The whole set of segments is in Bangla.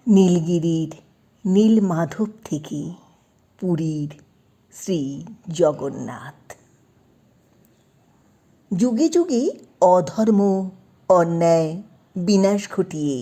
নীলগিরির নীলমাধব থেকে পুরীর শ্রী জগন্নাথ। যুগে যুগে অধর্ম অন্যায় বিনাশ ঘটিয়ে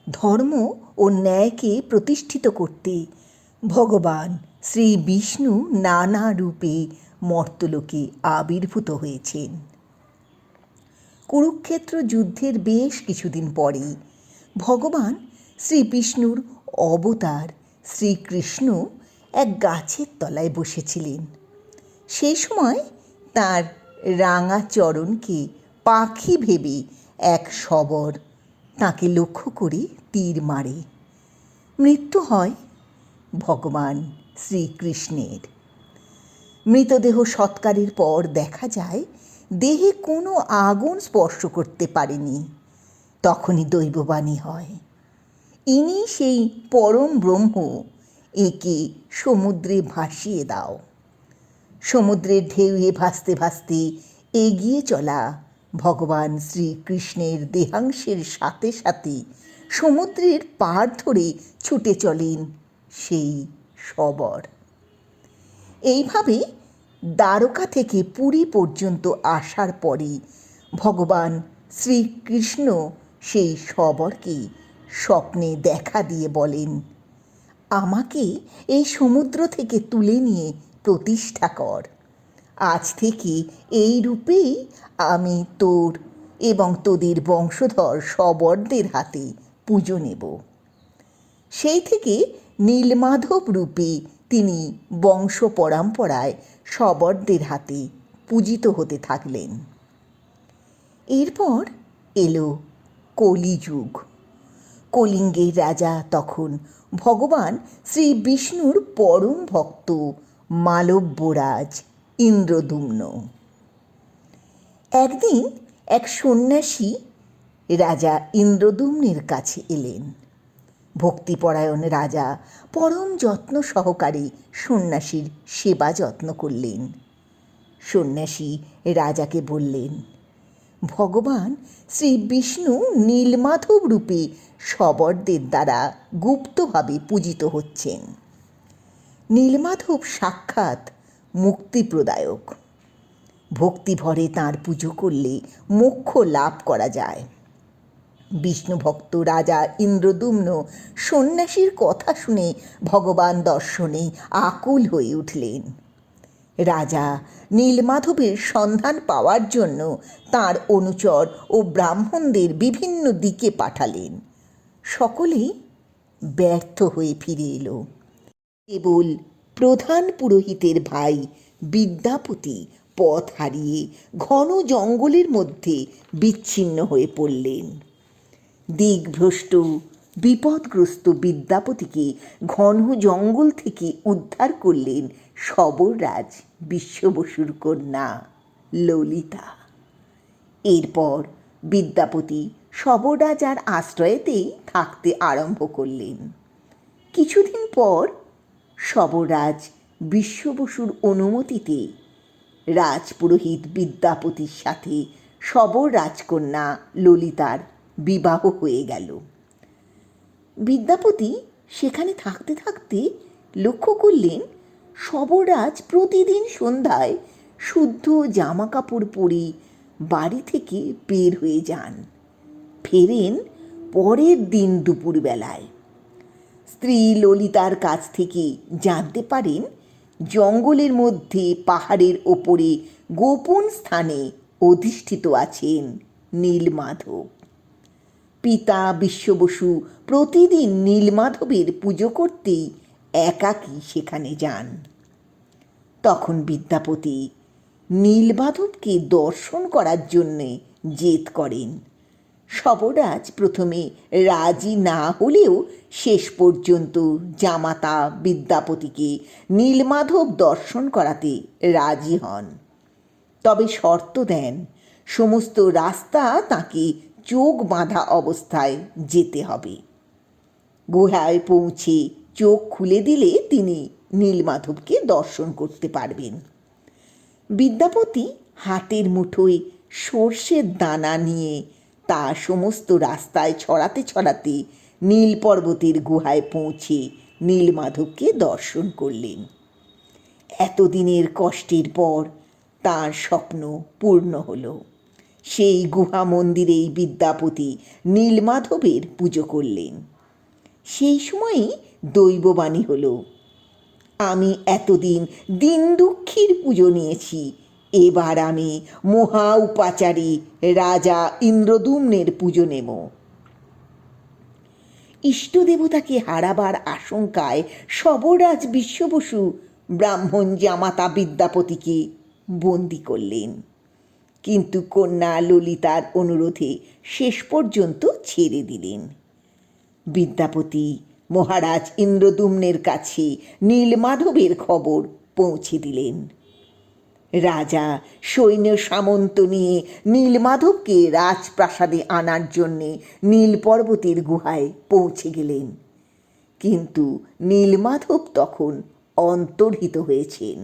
ধর্ম ও ন্যায়কে প্রতিষ্ঠিত করতে ভগবান শ্রী বিষ্ণু নানা রূপে মর্তলোকে আবির্ভূত হয়েছেন। কুরুক্ষেত্র যুদ্ধের বেশ কিছুদিন পরে ভগবান শ্রী বিষ্ণুর অবতার শ্রীকৃষ্ণ এক গাছের তলায় বসেছিলেন। সেই সময় তাঁর রাঙা চরণকে পাখি ভেবে এক শবর তাঁকে লক্ষ্য করে তীর মারে। মৃত্যু হয় ভগবান শ্রীকৃষ্ণের। মৃতদেহ সৎকারের পর দেখা যায় দেহে কোনো আগুন স্পর্শ করতে পারেনি। তখনই দৈববাণী হয়, ইনি সেই পরম ব্রহ্ম, একে সমুদ্রে ভাসিয়ে দাও। সমুদ্রের ঢেউয়ে ভাসতে ভাসতে এগিয়ে চলা ভগবান শ্রীকৃষ্ণের দেহাংশের সাথে সাথে সমুদ্রের পাড় ধরে ছুটে চলেন সেই শবর। এইভাবে দ্বারকা থেকে পুরী পর্যন্ত আসার পরে ভগবান শ্রীকৃষ্ণ সেই শবরকে স্বপ্নে দেখা দিয়ে বলেন, আমাকে এই সমুদ্র থেকে তুলে নিয়ে প্রতিষ্ঠা কর। আজ থেকে এই রূপেই আমি তোর এবং তোদের বংশধর শবরদের হাতে পুজো নেব। সেই থেকে নীলমাধব রূপে তিনি বংশ পরম্পরায় শবরদের হাতে পূজিত হতে থাকলেন। এরপর এলো কলিযুগ। কলিঙ্গের রাজা তখন ভগবান শ্রী বিষ্ণুর পরম ভক্ত মালব্যরাজ ইন্দ্রদ্যুম্ন। একদিন এক সন্ন্যাসী রাজা ইন্দ্রদ্যুম্নের কাছে এলেন। ভক্তিপরায়ণ রাজা পরম যত্ন সহকারে সন্ন্যাসীর সেবা যত্ন করলেন। সন্ন্যাসী রাজাকে বললেন, ভগবান শ্রী বিষ্ণু নীলমাধব রূপে শবরদের দ্বারা গুপ্তভাবে পূজিত হচ্ছেন। নীলমাধব সাক্ষাৎ মুক্তিপ্রদায়ক। ভক্তিভরে তাঁর পুজো করলে মোক্ষ লাভ করা যায়। বিষ্ণু ভক্ত রাজা ইন্দ্রদ্যুম্ন সন্ন্যাসীর কথা শুনে ভগবান দর্শনে আকুল হয়ে উঠলেন। রাজা নীলমাধবের সন্ধান পাওয়ার জন্য তাঁর অনুচর ও ব্রাহ্মণদের বিভিন্ন দিকে পাঠালেন। সকলেই ব্যর্থ হয়ে ফিরে এলো। কেবল প্রধান পুরোহিতের ভাই বিদ্যাপতি পথ হারিয়ে ঘন জঙ্গলের মধ্যে বিচ্ছিন্ন হয়ে পড়লেন। দিকভ্রষ্ট বিপদগ্রস্ত বিদ্যাপতিকে ঘন জঙ্গল থেকে উদ্ধার করলেন শবররাজ বিশ্ববসুর কন্যা ললিতা। এরপর বিদ্যাপতি শবররাজার আশ্রয়েতেই থাকতে আরম্ভ করলেন। কিছুদিন পর শবররাজ বিশ্ববসুর অনুমতিতে রাজপুরোহিত বিদ্যাপতির সাথে শবর রাজকন্যা ললিতার বিবাহ হয়ে গেল। বিদ্যাপতি সেখানে থাকতে থাকতে লক্ষ্য করলেন শবররাজ প্রতিদিন সন্ধ্যায় শুদ্ধ জামা কাপড় পরে বাড়ি থেকে বের হয়ে যান, ফেরেন পরের দিন দুপুরবেলায়। স্ত্রী ললিতার কাছ থেকে জানতে পারেন জঙ্গলের মধ্যে পাহাড়ের ওপরে গোপন স্থানে অধিষ্ঠিত আছেন নীলমাধব। পিতা বিশ্ববসু প্রতিদিন নীলমাধবের পুজো করতেই একাকী সেখানে যান। তখন বিদ্যাপতি নীলমাধবকে দর্শন করার জন্যে জেদ করেন। শবররাজ প্রথমে রাজি না হলেও শেষ পর্যন্ত জামাতা বিদ্যাপতিকে নীলমাধব দর্শন করাতে রাজি হন। তবে শর্ত দেন, সমস্ত রাস্তা তাকে চোখ বাঁধা অবস্থায় যেতে হবে। গুহায় পৌঁছে চোখ খুলে দিলে তিনি নীলমাধবকে দর্শন করতে পারবেন। বিদ্যাপতি হাতের মুঠোয় সর্ষের দানা নিয়ে তা সমস্ত রাস্তায় ছড়াতে ছড়াতে নীল পর্বতের গুহায় পৌঁছে নীলমাধবকে দর্শন করলেন। এতদিনের কষ্টের পর তার স্বপ্ন পূর্ণ হলো। সেই গুহা মন্দিরেই বিদ্যাপতি নীলমাধবের পুজো করলেন। সেই সময়ই দৈববাণী হলো, আমি এতদিন দিন দুঃখীর পুজো নিয়েছি, এবার আমি মহা উপাচারী রাজা ইন্দ্রদ্যুম্নের পুজো নেব। ইষ্টদেবতাকে হারাবার আশঙ্কায় সবরাজ বিশ্ব বসু ব্রাহ্মণ জামাতা বিদ্যাপতিকে বন্দি করলেন, কিন্তু কন্যা ললিতার অনুরোধে শেষ পর্যন্ত ছেড়ে দিলেন। বিদ্যাপতি মহারাজ ইন্দ্রদ্যুম্নের কাছে নীলমাধবের খবর পৌঁছে দিলেন। রাজা সৈন্য সামন্ত নিয়ে নীলমাধবকে রাজপ্রাসাদে আনার জন্যে নীল পর্বতের গুহায় পৌঁছে গেলেন, কিন্তু নীলমাধব তখন অন্তর্হিত হয়েছেন।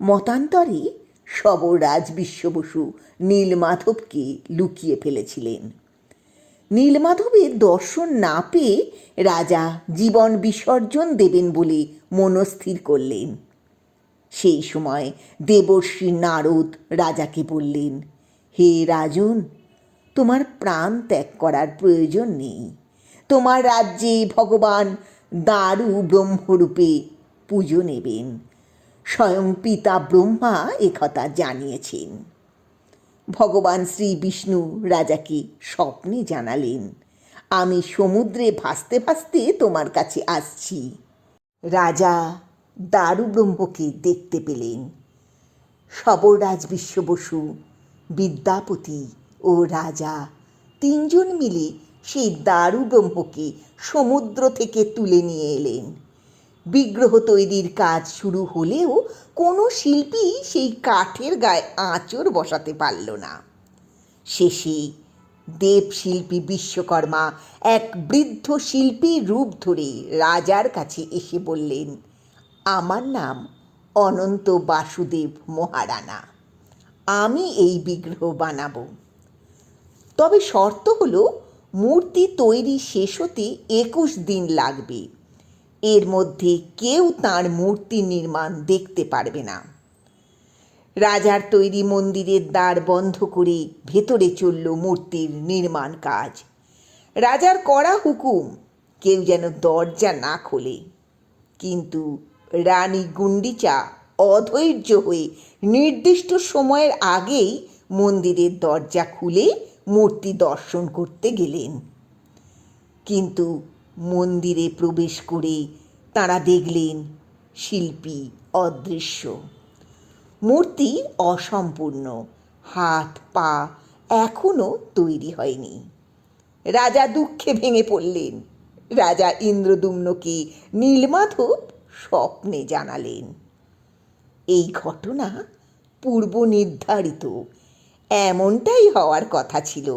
মতান্তরে সবরাজ বিশ্ব বসু নীলমাধবকে লুকিয়ে ফেলেছিলেন। নীলমাধবের দর্শন না পেয়ে রাজা জীবন বিসর্জন দেবেন বলে মনস্থির করলেন। সেই সময় দেবর্ষি নারদ রাজাকে বললেন, হে রাজন, তোমার প্রাণ ত্যাগ করার প্রয়োজন নেই। তোমার রাজ্যে ভগবান দারু ব্রহ্মরূপে পুজো নেবেন। স্বয়ং পিতা ব্রহ্মা একথা জানিয়েছেন। ভগবান শ্রী বিষ্ণু রাজাকে স্বপ্নে জানালেন, আমি সমুদ্রে ভাসতে ভাসতে তোমার কাছে আসছি। রাজা দারু ব্রহ্মকে দেখতে পেলেন। সবরাজ বিশ্ব বসু, বিদ্যাপতি ও রাজা তিনজন মিলে সেই দারু ব্রহ্মকে সমুদ্র থেকে তুলে নিয়ে এলেন। বিগ্রহ তৈরির কাজ শুরু হলেও কোনো শিল্পী সেই কাঠের গায়ে আঁচড় বসাতে পারল না। শেষে দেবশিল্পী বিশ্বকর্মা এক বৃদ্ধ শিল্পীর রূপ ধরে রাজার কাছে এসে বললেন, আমার নাম অনন্ত বাসুদেব মহারানা, আমি এই বিগ্রহ বানাবো। তবে শর্ত হলো মূর্তি তৈরি শেষ হতে 21 দিন লাগবে। এর মধ্যে কেউ তাঁর মূর্তি নির্মাণ দেখতে পারবে না। রাজার তৈরি মন্দিরের দ্বার বন্ধ করে ভেতরে চলল মূর্তির নির্মাণ কাজ। রাজার কড়া হুকুম, কেউ যেন দরজা না খোলে। কিন্তু রানী গুন্ডিচা অধৈর্য হয়ে নির্দিষ্ট সময়ের আগেই মন্দিরের দরজা খুলে মূর্তি দর্শন করতে গেলেন। কিন্তু মন্দিরে প্রবেশ করে তাঁরা দেখলেন শিল্পী অদৃশ্য। মূর্তি অসম্পূর্ণ, হাত পা এখনো তৈরি হয়নি। রাজা দুঃখে ভেঙে পড়লেন। রাজা ইন্দ্রদ্যুম্নকে নীলমাধব স্বপ্নে জানালেন। এই ঘটনা পূর্ব নির্ধারিত, এমনটাই হওয়ার কথা ছিল।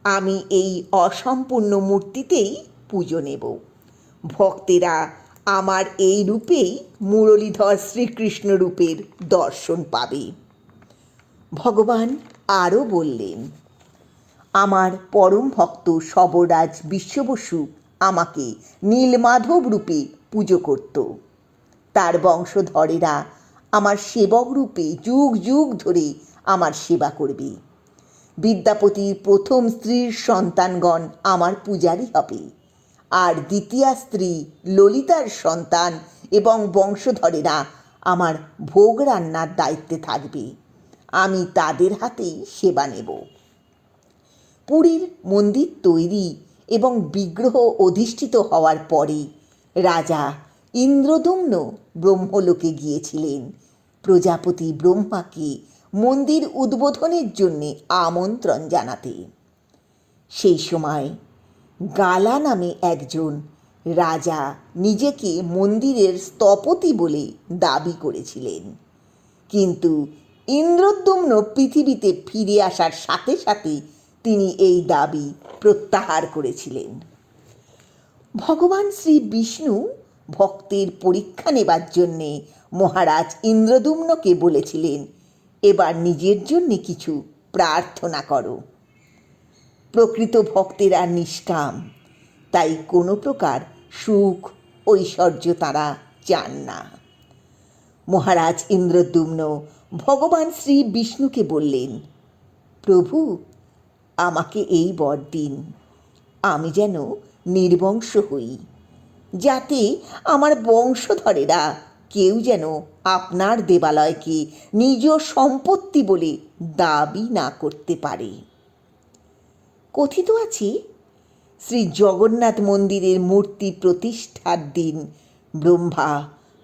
আমি এই অসম্পূর্ণ মূর্তিতেই পুজো নেব। ভক্তেরা আমার এই রূপেই মুরলীধর শ্রীকৃষ্ণ রূপের দর্শন পাবে। ভগবান আরও বললেন, আমার পরম ভক্ত সবরাজ বিশ্ব বসু আমাকে নীলমাধব রূপে পুজো করত। তার বংশধরেরা আমার সেবক রূপে যুগ যুগ ধরে আমার সেবা করবে। বিদ্যাপতির প্রথম স্ত্রীর সন্তানগণ আমার পূজারী হবে, আর দ্বিতীয়া স্ত্রী ললিতার সন্তান এবং বংশধরেরা আমার ভোগ রান্নার দায়িত্বে থাকবে। আমি তাদের হাতেই সেবা নেব। পুরীর মন্দির তৈরি এবং বিগ্রহ অধিষ্ঠিত হওয়ার পরে রাজা ইন্দ্রদ্যুম্ন ব্রহ্মলোকে গিয়েছিলেন প্রজাপতি ব্রহ্মাকে মন্দির উদ্বোধনের জন্যে আমন্ত্রণ জানাতে। সেই সময় গালা নামে একজন রাজা নিজেকে মন্দিরের স্থপতি বলে দাবি করেছিলেন, কিন্তু ইন্দ্রদ্যুম্ন পৃথিবীতে ফিরে আসার সাথে সাথে তিনি এই দাবি প্রত্যাহার করেছিলেন। ভগবান শ্রী বিষ্ণু ভক্তের পরীক্ষা নেবার জন্যে মহারাজ ইন্দ্রদ্যুম্নকে বলেছিলেন, এবার নিজের জন্যে কিছু প্রার্থনা করো। প্রকৃত ভক্তেরা নিষ্কাম, তাই কোনো প্রকার সুখ ঐশ্বর্য তারা চান না। মহারাজ ইন্দ্রদ্যুম্ন ভগবান শ্রী বিষ্ণুকে বললেন, প্রভু, আমাকে এই বর দিন, আমি যেন নির্বংশ হই, যাতে আমার বংশধরেরা কেউ যেন আপনার দেবালয়কে নিজ সম্পত্তি বলে দাবি না করতে পারে। কথিত আছে, শ্রী জগন্নাথ মন্দিরের মূর্তি প্রতিষ্ঠার দিন ব্রহ্মা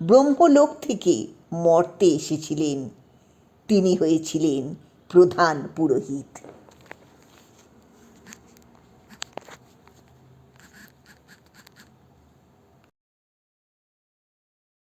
ব্রহ্মলোক থেকে মর্তে এসেছিলেন। তিনি হয়েছিলেন প্রধান পুরোহিত।